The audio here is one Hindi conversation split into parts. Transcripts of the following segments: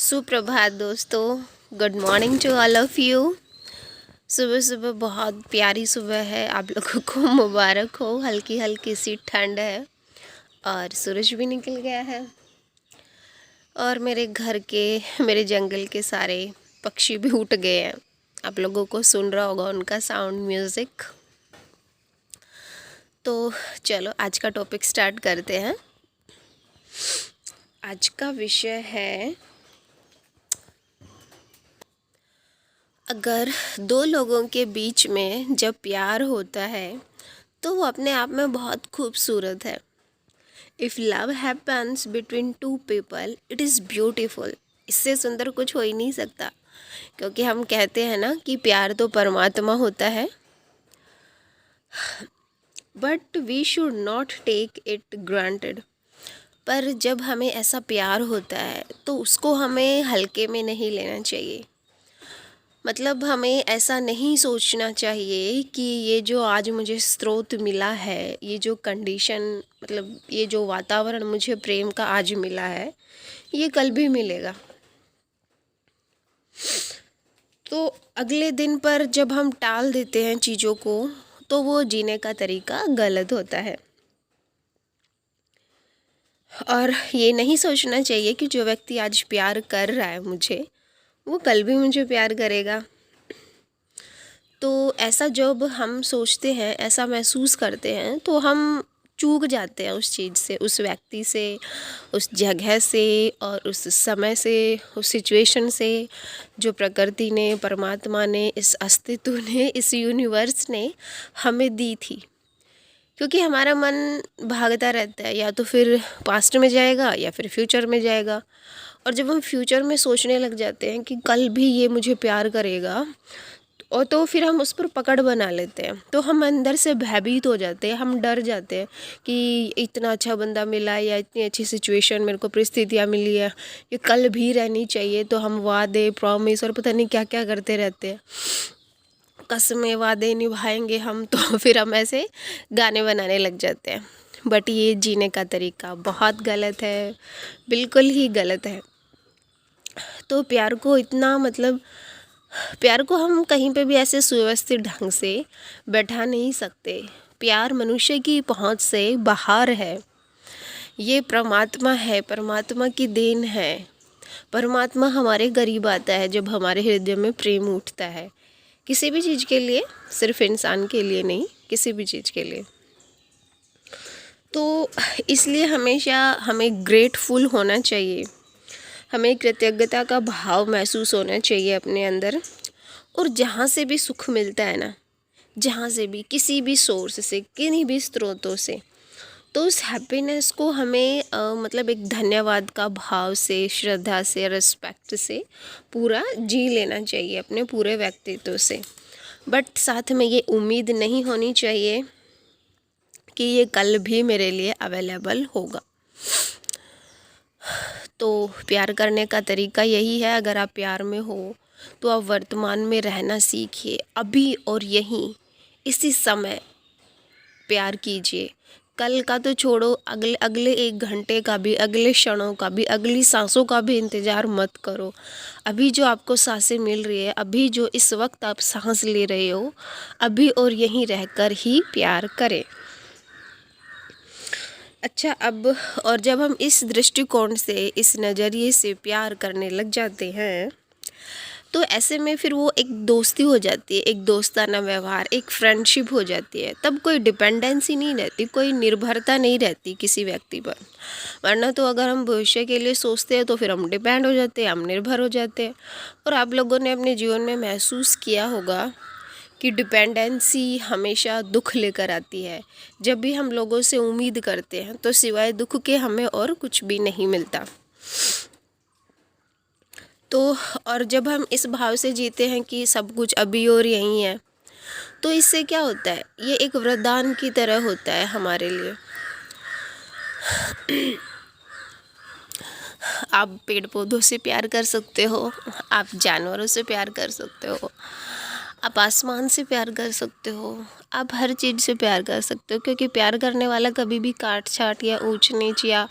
सुप्रभात दोस्तों। Good morning to all of you. सुबह सुबह बहुत प्यारी सुबह है, आप लोगों को मुबारक हो। हल्की हल्की सी ठंड है और सूरज भी निकल गया है और मेरे घर के, मेरे जंगल के सारे पक्षी भी उठ गए हैं। आप लोगों को सुन रहा होगा उनका साउंड म्यूज़िक। तो चलो आज का टॉपिक स्टार्ट करते हैं। आज का विषय है, अगर दो लोगों के बीच में जब प्यार होता है तो वो अपने आप में बहुत खूबसूरत है। If love happens between two people it is beautiful. इससे सुंदर कुछ हो ही नहीं सकता, क्योंकि हम कहते हैं ना कि प्यार तो परमात्मा होता है, but we should not take it granted. पर जब हमें ऐसा प्यार होता है तो उसको हमें हल्के में नहीं लेना चाहिए। मतलब हमें ऐसा नहीं सोचना चाहिए कि ये जो आज मुझे स्रोत मिला है, ये जो कंडीशन, मतलब ये जो वातावरण मुझे प्रेम का आज मिला है, ये कल भी मिलेगा। तो अगले दिन पर जब हम टाल देते हैं चीज़ों को, तो वो जीने का तरीका गलत होता है। और ये नहीं सोचना चाहिए कि जो व्यक्ति आज प्यार कर रहा है मुझे, वो कल भी मुझे प्यार करेगा। तो ऐसा जब हम सोचते हैं, ऐसा महसूस करते हैं, तो हम चूक जाते हैं उस चीज़ से, उस व्यक्ति से, उस जगह से और उस समय से, उस सिचुएशन से जो प्रकृति ने, परमात्मा ने, इस अस्तित्व ने, इस यूनिवर्स ने हमें दी थी। क्योंकि हमारा मन भागता रहता है, या तो फिर पास्ट में जाएगा या फिर फ्यूचर में जाएगा। और जब हम फ्यूचर में सोचने लग जाते हैं कि कल भी ये मुझे प्यार करेगा, और तो फिर हम उस पर पकड़ बना लेते हैं। तो हम अंदर से भयभीत हो जाते हैं, हम डर जाते हैं कि इतना अच्छा बंदा मिला है या इतनी अच्छी सिचुएशन मेरे को, परिस्थितियाँ मिली है, ये कल भी रहनी चाहिए। तो हम वादे, प्रॉमिस और पता नहीं क्या क्या करते रहते हैं। कसमें, वादे निभाएंगे हम, तो फिर हम ऐसे गाने बनाने लग जाते हैं। बट ये जीने का तरीका बहुत गलत है, बिल्कुल ही गलत है। तो प्यार को इतना, मतलब प्यार को हम कहीं पे भी ऐसे सुव्यवस्थित ढंग से बैठा नहीं सकते। प्यार मनुष्य की पहुंच से बाहर है। ये परमात्मा है, परमात्मा की देन है। परमात्मा हमारे करीब आता है जब हमारे हृदय में प्रेम उठता है, किसी भी चीज़ के लिए, सिर्फ इंसान के लिए नहीं, किसी भी चीज़ के लिए। तो इसलिए हमेशा हमें ग्रेटफुल होना चाहिए, हमें कृतज्ञता का भाव महसूस होना चाहिए अपने अंदर। और जहाँ से भी सुख मिलता है ना, जहाँ से भी, किसी भी सोर्स से, किन्हीं भी स्रोतों से, तो उस हैप्पीनेस को हमें मतलब एक धन्यवाद का भाव से, श्रद्धा से, रिस्पेक्ट से पूरा जी लेना चाहिए अपने पूरे व्यक्तित्व से। बट साथ में ये उम्मीद नहीं होनी चाहिए कि ये कल भी मेरे लिए अवेलेबल होगा। तो प्यार करने का तरीका यही है। अगर आप प्यार में हो तो आप वर्तमान में रहना सीखिए, अभी और यहीं, इसी समय प्यार कीजिए। कल का तो छोड़ो, अगले अगले 1 घंटे का भी, अगले क्षणों का भी, अगली सांसों का भी इंतज़ार मत करो। अभी जो आपको सांसें मिल रही है, अभी जो इस वक्त आप सांस ले रहे हो, अभी और यहीं रहकर ही प्यार करें। अच्छा, अब और जब हम इस दृष्टिकोण से, इस नज़रिए से प्यार करने लग जाते हैं, तो ऐसे में फिर वो एक दोस्ती हो जाती है, एक दोस्ताना व्यवहार, एक फ्रेंडशिप हो जाती है। तब कोई डिपेंडेंसी नहीं रहती, कोई निर्भरता नहीं रहती किसी व्यक्ति पर। वरना तो अगर हम भविष्य के लिए सोचते हैं तो फिर हम डिपेंड हो जाते हैं, हम निर्भर हो जाते हैं। और आप लोगों ने अपने जीवन में महसूस किया होगा कि डिपेंडेंसी हमेशा दुख लेकर आती है। जब भी हम लोगों से उम्मीद करते हैं तो सिवाय दुख के हमें और कुछ भी नहीं मिलता। तो और जब हम इस भाव से जीते हैं कि सब कुछ अभी और यहीं है, तो इससे क्या होता है, ये एक वरदान की तरह होता है हमारे लिए। आप पेड़ पौधों से प्यार कर सकते हो, आप जानवरों से प्यार कर सकते हो, आप आसमान से प्यार कर सकते हो, आप हर चीज़ से प्यार कर सकते हो। क्योंकि प्यार करने वाला कभी भी काट छाट या ऊंच नीच या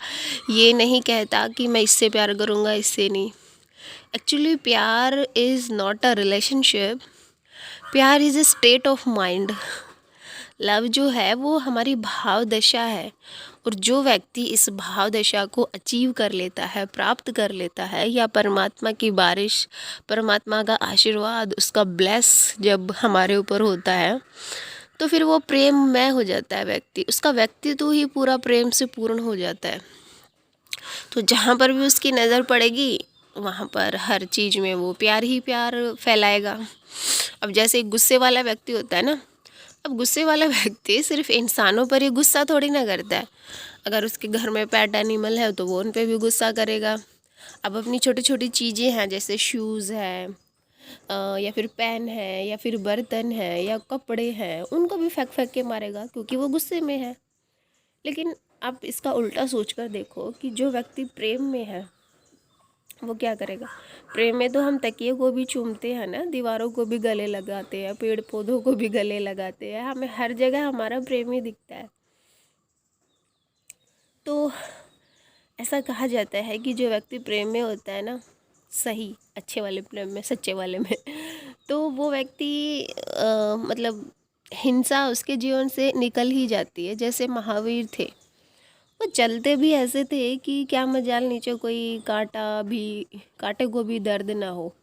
ये नहीं कहता कि मैं इससे प्यार करूँगा, इससे नहीं। एक्चुअली प्यार इज़ नॉट अ रिलेशनशिप, प्यार is a state of mind. Love जो है वो हमारी भाव दशा है, और जो व्यक्ति इस भाव दशा को अचीव कर लेता है, प्राप्त कर लेता है, या परमात्मा की बारिश, परमात्मा का आशीर्वाद, उसका ब्लेस जब हमारे ऊपर होता है, तो फिर वो प्रेममय हो जाता है व्यक्ति, उसका व्यक्तित्व ही पूरा प्रेम से पूर्ण हो जाता है। तो जहाँ पर भी उसकी नज़र पड़ेगी वहाँ पर हर चीज़ में वो प्यार ही प्यार फैलाएगा। अब जैसे एक गुस्से वाला व्यक्ति होता है ना, अब गुस्से वाला व्यक्ति सिर्फ इंसानों पर ही गुस्सा थोड़ी ना करता है, अगर उसके घर में पेट एनिमल है तो वो उन पे भी गुस्सा करेगा। अब अपनी छोटी छोटी चीज़ें हैं, जैसे शूज़ है, या फिर पेन है, या फिर बर्तन है, या कपड़े हैं, उनको भी फेंक फेंक के मारेगा क्योंकि वो गुस्से में है। लेकिन आप इसका उल्टा सोच कर देखो कि जो व्यक्ति प्रेम में है वो क्या करेगा। प्रेम में तो हम तकिए को भी चूमते हैं ना, दीवारों को भी गले लगाते हैं, पेड़ पौधों को भी गले लगाते हैं, हमें हर जगह हमारा प्रेम ही दिखता है। तो ऐसा कहा जाता है कि जो व्यक्ति प्रेम में होता है ना, सही अच्छे वाले प्रेम में, सच्चे वाले में, तो वो व्यक्ति मतलब हिंसा उसके जीवन से निकल ही जाती है। जैसे महावीर थे, वो चलते भी ऐसे थे कि क्या मजाल नीचे कोई कांटे को भी दर्द ना हो,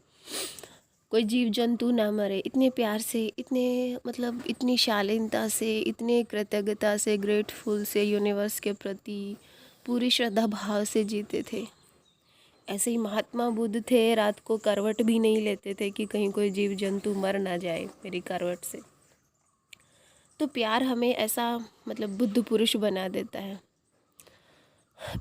कोई जीव जंतु ना मरे, इतने प्यार से, इतने मतलब इतनी शालीनता से, इतने कृतज्ञता से, ग्रेटफुल से यूनिवर्स के प्रति पूरी श्रद्धा भाव से जीते थे। ऐसे ही महात्मा बुद्ध थे, रात को करवट भी नहीं लेते थे कि कहीं कोई जीव जंतु मर ना जाए मेरी करवट से। तो प्यार हमें ऐसा मतलब बुद्ध पुरुष बना देता है।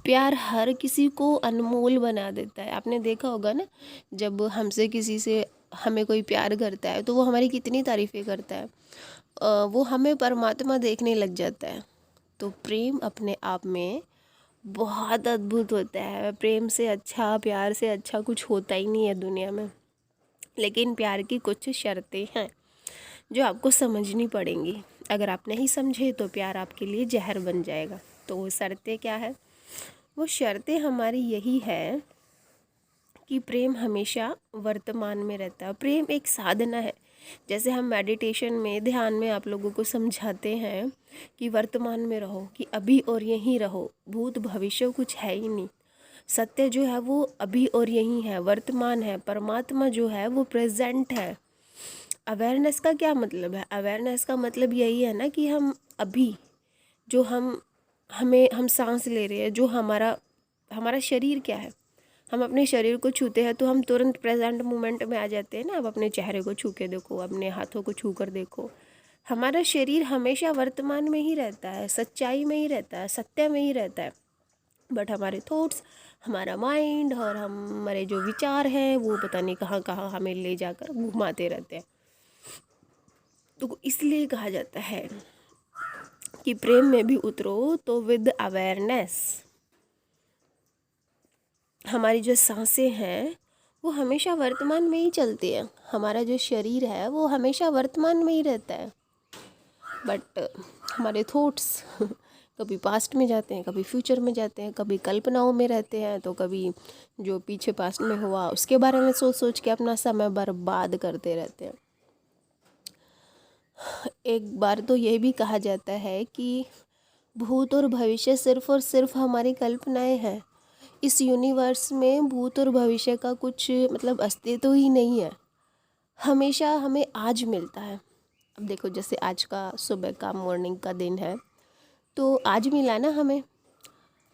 प्यार हर किसी को अनमोल बना देता है। आपने देखा होगा ना, जब हमसे किसी से हमें कोई प्यार करता है तो वो हमारी कितनी तारीफ़ें करता है, वो हमें परमात्मा देखने लग जाता है। तो प्रेम अपने आप में बहुत अद्भुत होता है। प्रेम से अच्छा, प्यार से अच्छा कुछ होता ही नहीं है दुनिया में। लेकिन प्यार की कुछ शर्तें हैं जो आपको समझनी पड़ेंगी। अगर आप नहीं समझे तो प्यार आपके लिए जहर बन जाएगा। तो वो शर्तें क्या है? वो शर्तें हमारी यही है कि प्रेम हमेशा वर्तमान में रहता है। प्रेम एक साधना है। जैसे हम मेडिटेशन में, ध्यान में आप लोगों को समझाते हैं कि वर्तमान में रहो, कि अभी और यहीं रहो, भूत भविष्य कुछ है ही नहीं। सत्य जो है वो अभी और यहीं है, वर्तमान है। परमात्मा जो है वो प्रेजेंट है। अवेयरनेस का क्या मतलब है? अवेयरनेस का मतलब यही है ना कि हम अभी जो हम सांस ले रहे हैं, जो हमारा शरीर क्या है, हम अपने शरीर को छूते हैं तो हम तुरंत प्रेजेंट मोमेंट में आ जाते हैं ना। अब अपने चेहरे को छू के देखो, अपने हाथों को छू कर देखो, हमारा शरीर हमेशा वर्तमान में ही रहता है, सच्चाई में ही रहता है, सत्य में ही रहता है। बट हमारे थॉट्स, हमारा माइंड और हमारे जो विचार हैं वो पता नहीं कहाँ कहाँ हमें ले जाकर घुमाते रहते हैं। तो इसलिए कहा जाता है कि प्रेम में भी उतरो तो विद अवेयरनेस। हमारी जो सांसें हैं वो हमेशा वर्तमान में ही चलती है, हमारा जो शरीर है वो हमेशा वर्तमान में ही रहता है। बट हमारे थॉट्स कभी पास्ट में जाते हैं, कभी फ्यूचर में जाते हैं, कभी कल्पनाओं में रहते हैं, तो कभी जो पीछे पास्ट में हुआ उसके बारे में सोच सोच के अपना समय बर्बाद करते रहते हैं। एक बार तो ये भी कहा जाता है कि भूत और भविष्य सिर्फ और सिर्फ हमारी कल्पनाएं हैं। इस यूनिवर्स में भूत और भविष्य का कुछ मतलब अस्तित्व ही नहीं है। हमेशा हमें आज मिलता है। अब देखो, जैसे आज का सुबह का मॉर्निंग का दिन है, तो आज मिला ना हमें।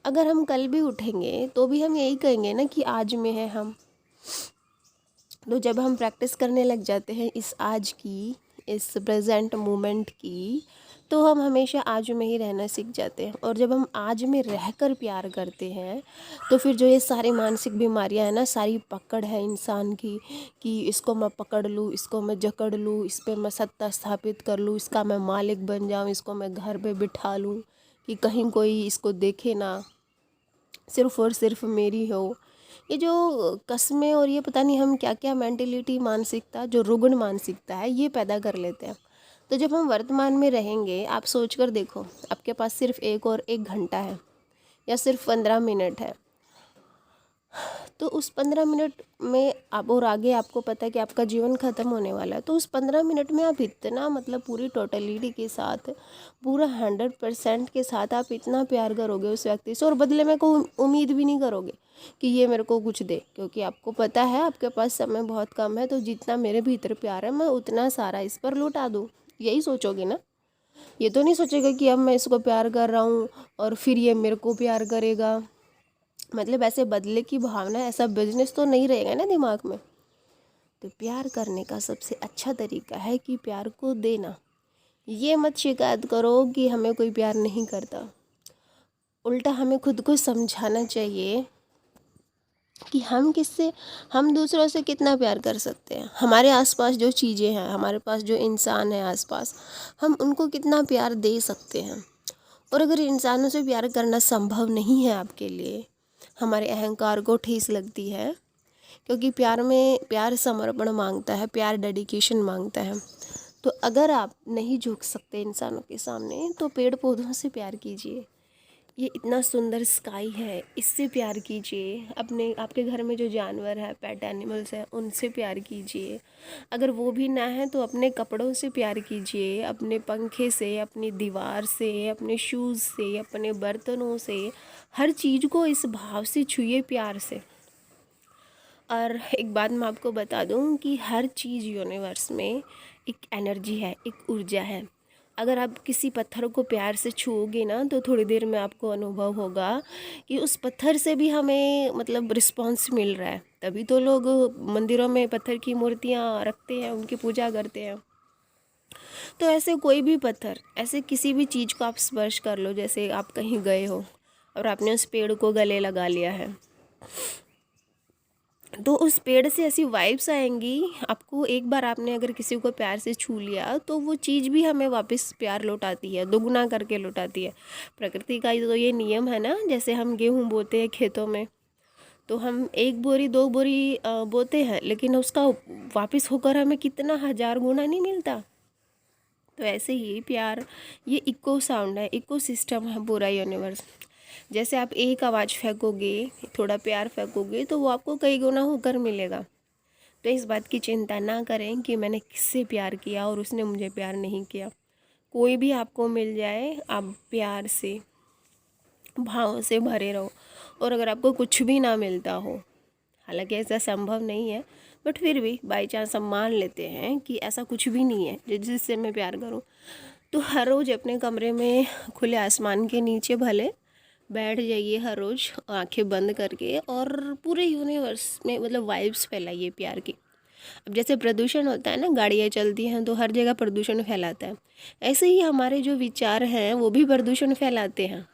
अगर हम कल भी उठेंगे तो भी हम यही कहेंगे ना कि आज में है हम। तो जब हम प्रैक्टिस करने लग जाते हैं इस आज की, इस प्रेजेंट मोमेंट की, तो हम हमेशा आज में ही रहना सीख जाते हैं। और जब हम आज में रहकर प्यार करते हैं तो फिर जो ये सारी मानसिक बीमारियां हैं ना, सारी पकड़ है इंसान की कि इसको मैं पकड़ लूँ, इसको मैं जकड़ लूँ, इस पर मैं सत्ता स्थापित कर लूँ, इसका मैं मालिक बन जाऊँ, इसको मैं घर पे बिठा लूँ कि कहीं कोई इसको देखे ना, सिर्फ और सिर्फ मेरी हो। ये जो कस्में और ये पता नहीं हम क्या क्या मेंटेलिटी, मानसिकता, जो रुग्ण मानसिकता है, ये पैदा कर लेते हैं। तो जब हम वर्तमान में रहेंगे, आप सोच कर देखो, आपके पास सिर्फ 1 घंटा है या सिर्फ 15 मिनट है, तो उस 15 मिनट में आप, और आगे आपको पता है कि आपका जीवन ख़त्म होने वाला है, तो उस 15 मिनट में आप इतना मतलब पूरी टोटलिटी के साथ, पूरा 100% के साथ आप इतना प्यार करोगे उस व्यक्ति से, और बदले में को उम्मीद भी नहीं करोगे कि ये मेरे को कुछ दे, क्योंकि आपको पता है आपके पास समय बहुत कम है, तो जितना मेरे भीतर प्यार है मैं उतना सारा इस पर लुटा दूँ, यही सोचोगे ना। ये तो नहीं सोचेगा कि अब मैं इसको प्यार कर रहा हूँ और फिर ये मेरे को प्यार करेगा, मतलब ऐसे बदले की भावना, ऐसा बिजनेस तो नहीं रहेगा ना दिमाग में। तो प्यार करने का सबसे अच्छा तरीका है कि प्यार को देना। ये मत शिकायत करो कि हमें कोई प्यार नहीं करता, उल्टा हमें खुद को समझाना चाहिए कि हम दूसरों से कितना प्यार कर सकते हैं। हमारे आसपास जो चीज़ें हैं, हमारे पास जो इंसान है आसपास, हम उनको कितना प्यार दे सकते हैं। और अगर इंसानों से प्यार करना संभव नहीं है आपके लिए, हमारे अहंकार को ठेस लगती है, क्योंकि प्यार समर्पण मांगता है, प्यार डेडिकेशन मांगता है। तो अगर आप नहीं झुक सकते इंसानों के सामने, तो पेड़ पौधों से प्यार कीजिए। ये इतना सुंदर स्काई है, इससे प्यार कीजिए। आपके घर में जो जानवर है, पेट एनिमल्स हैं, उनसे प्यार कीजिए। अगर वो भी ना है तो अपने कपड़ों से प्यार कीजिए, अपने पंखे से, अपनी दीवार से, अपने शूज़ से, अपने बर्तनों से, हर चीज़ को इस भाव से छूइए, प्यार से। और एक बात मैं आपको बता दूं कि हर चीज़ यूनिवर्स में एक एनर्जी है, एक ऊर्जा है। अगर आप किसी पत्थर को प्यार से छूओगे ना, तो थोड़ी देर में आपको अनुभव होगा कि उस पत्थर से भी हमें मतलब रिस्पांस मिल रहा है। तभी तो लोग मंदिरों में पत्थर की मूर्तियाँ रखते हैं, उनकी पूजा करते हैं। तो ऐसे कोई भी पत्थर, ऐसे किसी भी चीज़ को आप स्पर्श कर लो, जैसे आप कहीं गए हो और आपने उस पेड़ को गले लगा लिया है, तो उस पेड़ से ऐसी वाइब्स आएंगी आपको। एक बार आपने अगर किसी को प्यार से छू लिया, तो वो चीज़ भी हमें वापस प्यार लौटाती है, दोगुना करके लौटाती है। प्रकृति का तो ये नियम है ना, जैसे हम गेहूँ बोते हैं खेतों में, तो हम 1 बोरी 2 बोरी बोते हैं, लेकिन उसका वापस होकर हमें कितना 1000 गुना नहीं मिलता। तो ऐसे ही प्यार, ये इको साउंड है, इको सिस्टम है पूरा यूनिवर्स। जैसे आप एक आवाज़ फेंकोगे, थोड़ा प्यार फेंकोगे, तो वो आपको कई गुना होकर मिलेगा। तो इस बात की चिंता ना करें कि मैंने किससे प्यार किया और उसने मुझे प्यार नहीं किया। कोई भी आपको मिल जाए, आप प्यार से, भाव से भरे रहो। और अगर आपको कुछ भी ना मिलता हो, हालांकि ऐसा संभव नहीं है, बट फिर भी बाई चांस हम मान लेते हैं कि ऐसा कुछ भी नहीं है जिससे मैं प्यार करूं, तो हर रोज़ अपने कमरे में खुले आसमान के नीचे भले बैठ जाइए, हर रोज़ आंखें बंद करके, और पूरे यूनिवर्स में मतलब वाइब्स फैलाइए प्यार की। अब जैसे प्रदूषण होता है ना, गाड़ियाँ चलती हैं तो हर जगह प्रदूषण फैलाता है, ऐसे ही हमारे जो विचार हैं वो भी प्रदूषण फैलाते हैं।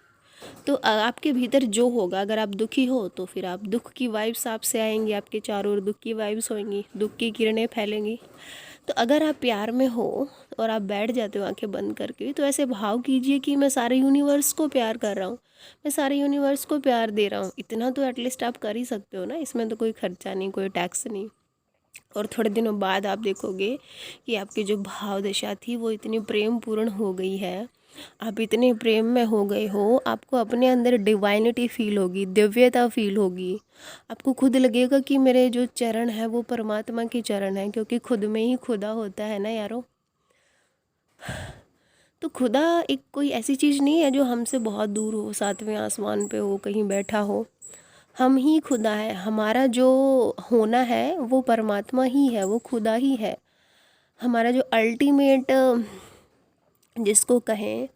तो आपके भीतर जो होगा, अगर आप दुखी हो तो फिर आप दुख की वाइब्स आपसे आएंगी, आपके चारों ओर दुख की वाइब्स होंगी, दुख की किरणें फैलेंगी। तो अगर आप प्यार में हो और आप बैठ जाते हो आंखें बंद करके, तो ऐसे भाव कीजिए कि मैं सारे यूनिवर्स को प्यार कर रहा हूँ, मैं सारे यूनिवर्स को प्यार दे रहा हूँ। इतना तो एटलीस्ट आप कर ही सकते हो ना, इसमें तो कोई खर्चा नहीं, कोई टैक्स नहीं। और थोड़े दिनों बाद आप देखोगे कि आपकी जो भाव दशा थी वो इतनी प्रेम पूर्ण हो गई है, आप इतने प्रेम में हो गए हो, आपको अपने अंदर डिवाइनिटी फील होगी, दिव्यता फील होगी। आपको खुद लगेगा कि मेरे जो चरण है वो परमात्मा के चरण हैं, क्योंकि खुद में ही खुदा होता है ना यारो। तो खुदा एक कोई ऐसी चीज़ नहीं है जो हमसे बहुत दूर हो, 7वें आसमान पे हो, कहीं बैठा हो। हम ही खुदा है, हमारा जो होना है वो परमात्मा ही है, वो खुदा ही है। हमारा जो अल्टीमेट, जिसको कहें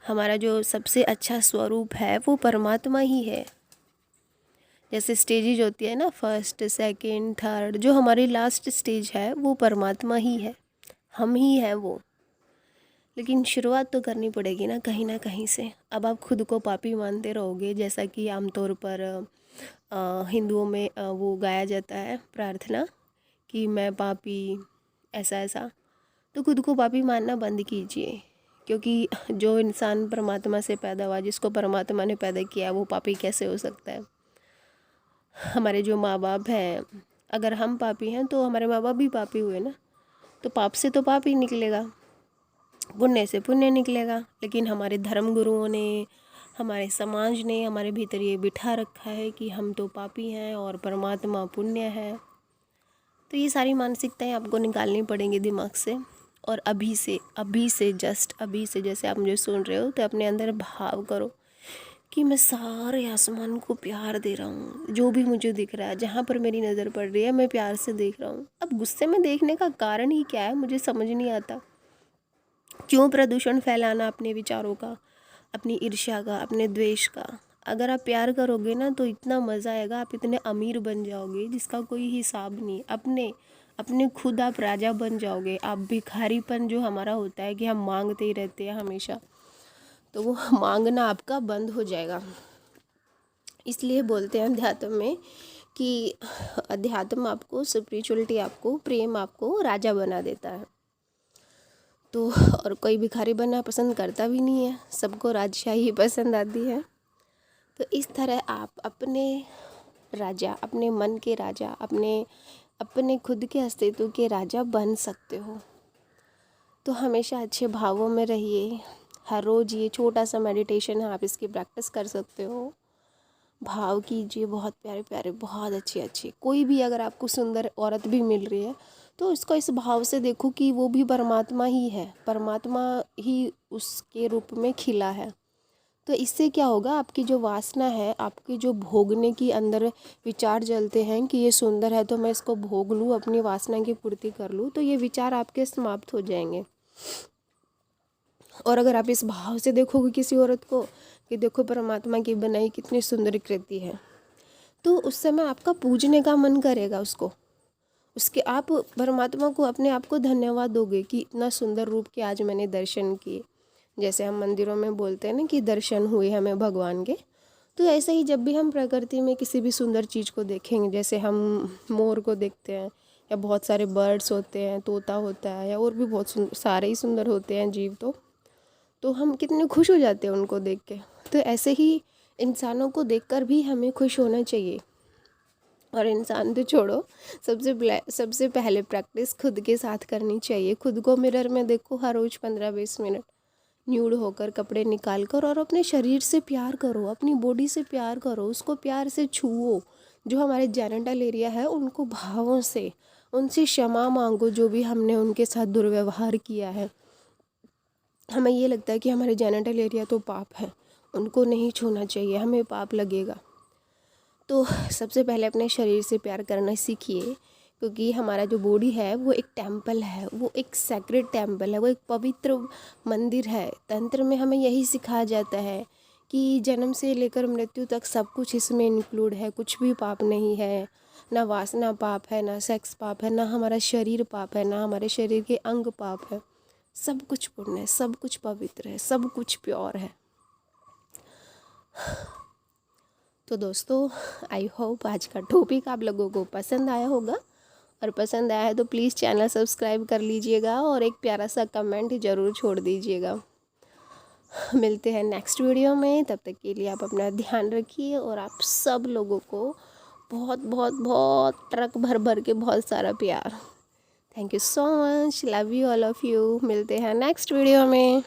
हमारा जो सबसे अच्छा स्वरूप है, वो परमात्मा ही है। जैसे स्टेजेज होती है ना, फर्स्ट, सेकंड, थर्ड, जो हमारी लास्ट स्टेज है वो परमात्मा ही है, हम ही है वो। लेकिन शुरुआत तो करनी पड़ेगी ना कहीं से। अब आप खुद को पापी मानते रहोगे, जैसा कि आमतौर पर हिंदुओं में वो गाया जाता है प्रार्थना कि मैं पापी, ऐसा ऐसा। तो खुद को पापी मानना बंद कीजिए, क्योंकि जो इंसान परमात्मा से पैदा हुआ, जिसको परमात्मा ने पैदा किया, वो पापी कैसे हो सकता है। हमारे जो माँ बाप हैं, अगर हम पापी हैं तो हमारे माँ बाप भी पापी हुए ना, तो पाप से तो पाप ही निकलेगा, पुण्य से पुण्य निकलेगा। लेकिन हमारे धर्म गुरुओं ने, हमारे समाज ने हमारे भीतर ये बिठा रखा है कि हम तो पापी हैं और परमात्मा पुण्य है। तो ये सारी मानसिकताएं आपको निकालनी पड़ेंगी दिमाग से। और अभी से जस्ट अभी से जैसे आप मुझे सुन रहे हो तो अपने अंदर भाव करो कि मैं सारे आसमान को प्यार दे रहा हूँ। जो भी मुझे दिख रहा है, जहाँ पर मेरी नज़र पड़ रही है, मैं प्यार से देख रहा हूँ। अब गुस्से में देखने का कारण ही क्या है, मुझे समझ नहीं आता। क्यों प्रदूषण फैलाना अपने विचारों का, अपनी ईर्ष्या का, अपने द्वेष का। अगर आप प्यार करोगे ना तो इतना मज़ा आएगा, आप इतने अमीर बन जाओगे जिसका कोई हिसाब नहीं। अपने खुद आप राजा बन जाओगे। आप भिखारीपन जो हमारा होता है कि हम मांगते ही रहते हैं हमेशा, तो वो मांगना आपका बंद हो जाएगा। इसलिए बोलते हैं अध्यात्म में कि अध्यात्म आपको, स्पिरिचुअलिटी आपको, प्रेम आपको राजा बना देता है। तो और कोई भिखारी बनना पसंद करता भी नहीं है, सबको राजशाही पसंद आती है। तो इस तरह आप अपने राजा, अपने मन के राजा, अपने खुद के अस्तित्व के राजा बन सकते हो। तो हमेशा अच्छे भावों में रहिए। हर रोज़ ये छोटा सा मेडिटेशन है, आप इसकी प्रैक्टिस कर सकते हो। भाव कीजिए बहुत प्यारे प्यारे, बहुत अच्छे। कोई भी अगर आपको सुंदर औरत भी मिल रही है तो इसको इस भाव से देखो कि वो भी परमात्मा ही है, परमात्मा ही उसके रूप में खिला है। तो इससे क्या होगा, आपकी जो वासना है, आपकी जो भोगने की अंदर विचार जलते हैं कि ये सुंदर है तो मैं इसको भोग लूँ, अपनी वासना की पूर्ति कर लूँ, तो ये विचार आपके समाप्त हो जाएंगे। और अगर आप इस भाव से देखोगे किसी औरत को कि देखो परमात्मा की बनाई कितनी सुंदर कृति है, तो उस समय आपका पूजने का मन करेगा उसको, उसके आप परमात्मा को, अपने आप को धन्यवाद दोगे कि इतना सुंदर रूप के आज मैंने दर्शन किए। जैसे हम मंदिरों में बोलते हैं ना कि दर्शन हुए हमें भगवान के, तो ऐसे ही जब भी हम प्रकृति में किसी भी सुंदर चीज़ को देखेंगे, जैसे हम मोर को देखते हैं या बहुत सारे बर्ड्स होते हैं, तोता होता है या और भी बहुत सारे ही सुंदर होते हैं जीव, तो हम कितने खुश हो जाते हैं उनको देख के। तो ऐसे ही इंसानों को देखकर भी हमें खुश होना चाहिए। और इंसान तो छोड़ो, सबसे पहले प्रैक्टिस खुद के साथ करनी चाहिए। खुद को मिरर में देखो हर रोज़ 15-20 मिनट, न्यूड होकर, कपड़े निकाल कर, और अपने शरीर से प्यार करो, अपनी बॉडी से प्यार करो, उसको प्यार से छुओ। जो हमारे जेनिटल एरिया है उनको भावों से, उनसे क्षमा मांगो जो भी हमने उनके साथ दुर्व्यवहार किया है। हमें ये लगता है कि हमारे जेनिटल एरिया तो पाप है, उनको नहीं छूना चाहिए, हमें पाप लगेगा। तो सबसे पहले अपने शरीर से प्यार करना सीखिए, क्योंकि हमारा जो बॉडी है वो एक टेम्पल है, वो एक सैक्रेड टेम्पल है, वो एक पवित्र मंदिर है। तंत्र में हमें यही सिखाया जाता है कि जन्म से लेकर मृत्यु तक सब कुछ इसमें इंक्लूड है, कुछ भी पाप नहीं है। ना वासना पाप है, ना सेक्स पाप है, ना हमारा शरीर पाप है, ना हमारे शरीर के अंग पाप है। सब कुछ पुण्य है, सब कुछ पवित्र है, सब कुछ प्योर है। तो दोस्तों, आई होप आज का टॉपिक आप लोगों को पसंद आया होगा, और पसंद आया है तो प्लीज़ चैनल सब्सक्राइब कर लीजिएगा और एक प्यारा सा कमेंट ज़रूर छोड़ दीजिएगा। मिलते हैं नेक्स्ट वीडियो में, तब तक के लिए आप अपना ध्यान रखिए, और आप सब लोगों को बहुत बहुत बहुत ट्रक भर भर के बहुत सारा प्यार। Thank you so much, love you all of you. मिलते हैं नेक्स्ट वीडियो में।